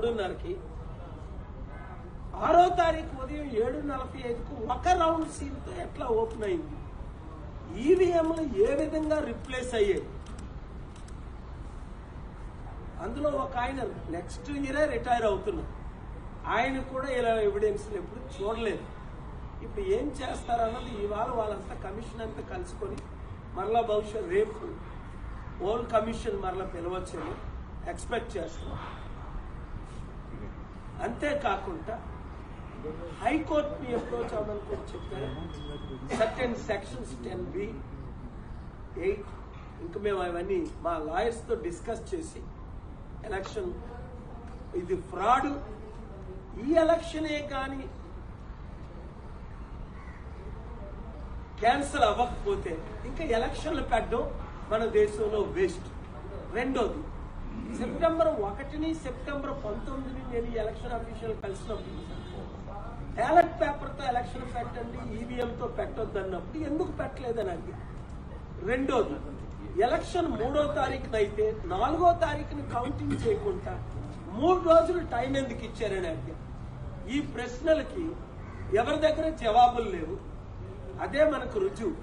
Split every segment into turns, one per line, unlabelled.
3:30కి 6వ తారీఖు ఉదయం 7:45కు ఒక రౌండ్ సీల్తో ఎట్లా ఓపెన్ అయింది? ఈవీఎంలు ఏ విధంగా రిప్లేస్ అయ్యాయి? అందులో ఒక ఆయన నెక్స్ట్ ఇయరే రిటైర్ అవుతున్నారు. ఆయన కూడా ఇలా ఎవిడెన్స్లు ఎప్పుడు చూడలేదు. ఇప్పుడు ఏం చేస్తారన్నది ఇవాళ వాళ్ళంతా కమిషన్ అంతా కలుసుకొని మరలా బహుశా రేపు ఓల్డ్ కమిషన్ మరలా పిలవచ్చని ఎక్స్పెక్ట్ చేస్తున్నాం. అంతేకాకుండా హైకోర్టుని అప్రోచ్ అవ్వమని కూడా చెప్పారు. సర్టెన్ సెక్షన్స్ 10B, 8 ఇంకా మేము అవన్నీ మా లాయర్స్తో డిస్కస్ చేసి ఎలక్షన్ ఇది ఫ్రాడ్, ఈ ఎలక్షనే కానీ క్యాన్సల్ అవ్వకపోతే ఇంకా ఎలక్షన్లు పెట్టడం మన దేశంలో వేస్ట్. రెండోది, సెప్టెంబర్ 1, సెప్టెంబర్ 19 నేను ఎలక్షన్ అఫీషియల్ కలిసినప్పుడు బ్యాలెట్ పేపర్తో ఎలక్షన్ పెట్టండి, ఈవీఎంతో పెట్టొద్దు అన్నప్పుడు ఎందుకు పెట్టలేదని అడిగా. రెండోది, ఎలక్షన్ 3వ తారీఖున అయితే 4వ తారీఖుని కౌంటింగ్ చేయకుండా 3 రోజులు టైం ఎందుకు ఇచ్చారని అడిగా. ఈ ప్రశ్నలకి ఎవరి దగ్గర జవాబులు లేవు. అదే మనకు రుజువు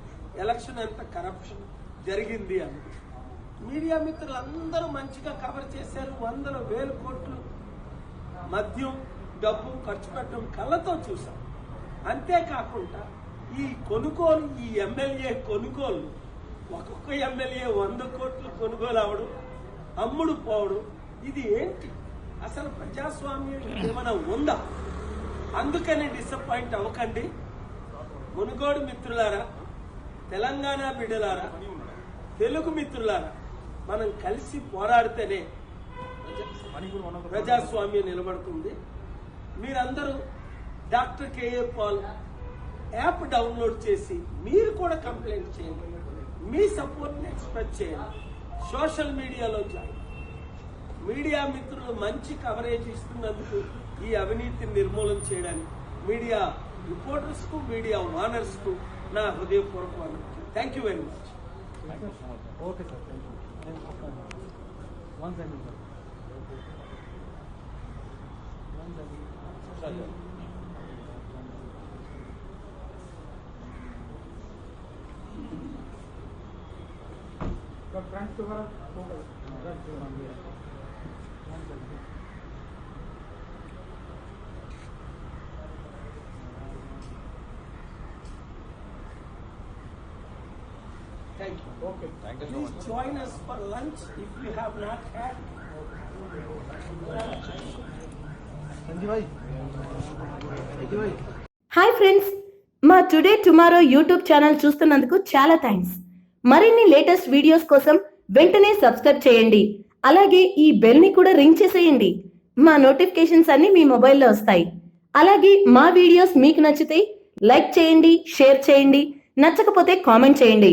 ఎలక్షన్ ఎంత కరప్షన్ జరిగింది అని. మీడియా మిత్రులు అందరూ మంచిగా కవర్ చేశారు. 100,000 కోట్లు మద్యం డబ్బు ఖర్చు పెట్టడం కళ్ళతో చూసాం. అంతేకాకుండా ఈ కొనుగోలు, ఈ ఎమ్మెల్యే కొనుగోలు, ఒక్కొక్క ఎమ్మెల్యే 100 కోట్లు కొనుగోలు అవడం, అమ్ముడు పోవడం, ఇది ఏంటి? అసలు ప్రజాస్వామ్యం ఏమైనా ఉందా? అందుకని డిసప్పాయింట్ అవ్వకండి. మునుగోడు మిత్రులారా, తెలంగాణ బిడ్డలారా, తెలుగు మిత్రులారా, మనం కలిసి పోరాడితేనే ప్రజాస్వామ్యం నిలబడుతుంది. మీరందరూ doctor K A Paul app download చేసి మీరు కూడా కంప్లైంట్ చేయండి. మీ సపోర్ట్ని ఎక్స్ప్రెస్ చేయండి. సోషల్ మీడియాలో జాయిన్. మీడియా మిత్రులు మంచి కవరేజ్ ఇస్తున్నందుకు ఈ అవినీతిని నిర్మూలన చేయడానికి మీడియా రిపోర్టర్స్ కు, మీడియా ఓనర్స్ కు నా హృదయపూర్వక thank you very much.
Okay sir,
Thank you.
Okay.
Thank you so
Please
much.
join us for lunch if you have not had.
Hi friends, మా టుడే టుమారో యూట్యూబ్ ఛానల్ చూస్తున్నందుకు చాలా thanks. మరిన్ని latest videos కోసం వెంటనే subscribe చేయండి. అలాగే ఈ bell ని కూడా రింగ్ చేసేయండి. మా నోటిఫికేషన్స్ అన్ని మీ మొబైల్లో వస్తాయి. అలాగే మా వీడియోస్ మీకు నచ్చితే లైక్ చేయండి, షేర్ చేయండి, నచ్చకపోతే కామెంట్ చేయండి.